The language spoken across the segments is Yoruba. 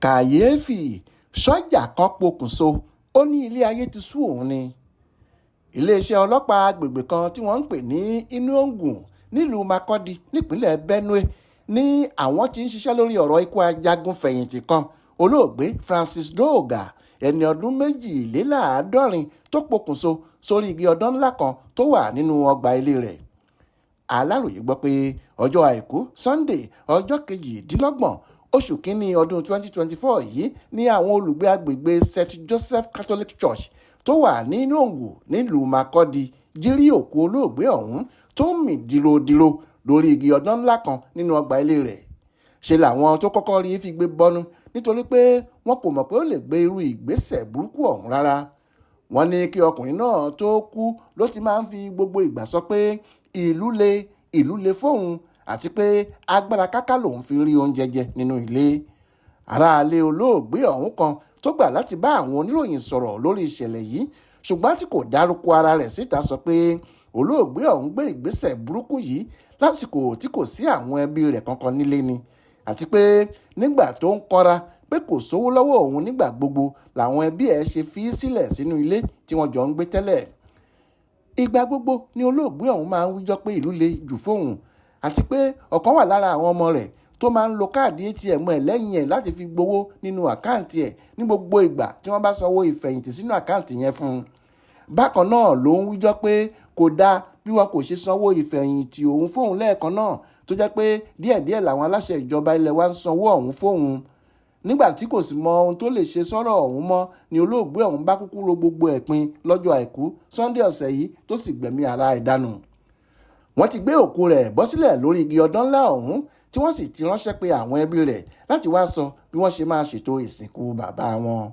Kayeefi Ṣọja kan pokùnso ó ní ilé ayé ti sú òun ni. Iléeṣẹ́ ọlọ́pàá agbègbè kan tí wọ́n ń pè ní Inú nílùú Makurdi nípínlẹ̀ Benue ní àwọn tí ń ṣiṣẹ́ lórí ọ̀rọ̀ ikú ajagun fẹ̀yìntì kan olóògbé Francis Doga ẹni ọdún 42 tó pokùnso sórí igi ọ̀dàn ńlá kan tó wà nínú ọgbà ilé rẹ̀. Aláròyé gbọ́ pé ọjọ́ àìkú Sunday ọjọ́ 28 oṣù kínní ọdún 2024 yìí ní àwọn olùgbé agbègbè St. Joseph Catholic Church tó wà ní Inú nílùú Makurdi jírí òkú olóògbé ọ̀hún tó ń mì dìrodìro lórí igi ọ̀dàn ńlá kan nínú ọgbà ilé rẹ̀. Ṣe làwọn tó kọ́kọ́ rí fi gbé bọ́nú nítorí pé wọn kò mọ̀ pé ó lè gbé irú ìgbésẹ̀ burúkú ọ̀hún rárá. Wọ́n ní kí ọkùnrin náà tó kú ló ti máa ń fi gbogbo ìgbà sọ pé ìlú le fóun àti pé agbára káká lòun fi rí oúnjẹ jẹ nínú ilé. Aráalé olóògbé ọ̀hún kan tó gbà láti bá àwọn oníròyìn sọ̀rọ̀ lórí ìṣẹ̀lẹ̀ yìí ṣùgbọ́n tí kò dárúkọ ara rẹ̀ síta sọ pé olóògbé ọ̀hún gbé ìgbésẹ̀ burúkú yìí lásìkò tí kò sí àwọn ẹbí rẹ̀ kankan nílé ni àti pé nígbà tó ń kọ́ra pé kò sówó lọ́wọ́ òun nígbà gbogbo làwọn ẹbí ẹ̀ ṣe fi sílẹ̀ sínú ilé tí wọ́n jọ ń gbé tẹ́lẹ̀. Ìgbà gbogbo ni olóògbé ọ̀hún máa ń wíjọ́ pé ìlú le jù fóun àti pé ọ̀kan wà lára àwọn ọmọ rẹ̀ tó máa ń lo káàdì ATM ẹ̀ lẹ́yìn ẹ̀ láti fi gbowó nínú àkáǹtì ẹ̀ ní gbogbo ìgbà tí wọ́n bá sanwó ìfẹ̀yìntì sínú àkáǹtì yẹn fún un. Bákan náà ló ń wíjọ́ pé kò dáa bí wọn kò ṣe sanwó ìfẹ̀yìntì òun fóun lẹ́ẹ̀kan náà tó jẹ́ pé díẹ̀díẹ̀ làwọn aláṣẹ ìjọba ilẹ̀ wa ń sanwó ọ̀hún fóun. Nígbà tí kò sì mọ ohun tó lè ṣe sọ́rọ̀ ọ̀hún mọ́ ni olóògbé ọ̀hún bá kúkú ro gbogbo ẹ̀pin lọ́jọ́ àìkú Sunday ọ̀sẹ̀ yìí tó sì gbẹ̀mí ara ẹ̀ dànù. Wọ́n ti gbé òkú rẹ̀ bọ́ sílẹ̀ lórí igi ọ̀dàn ńlá ọ̀hún tí wọ́n sì ti ránṣẹ́ pé àwọn ẹbí rẹ̀ láti wá sọ bí wọ́n ṣe máa ṣètò ìsìnkú bàbá wọn.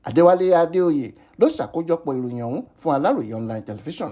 Adéwálé Adéoyè ló ṣàkójọpọ̀ ìròyìn ọ̀hún fún Aláròyé online television.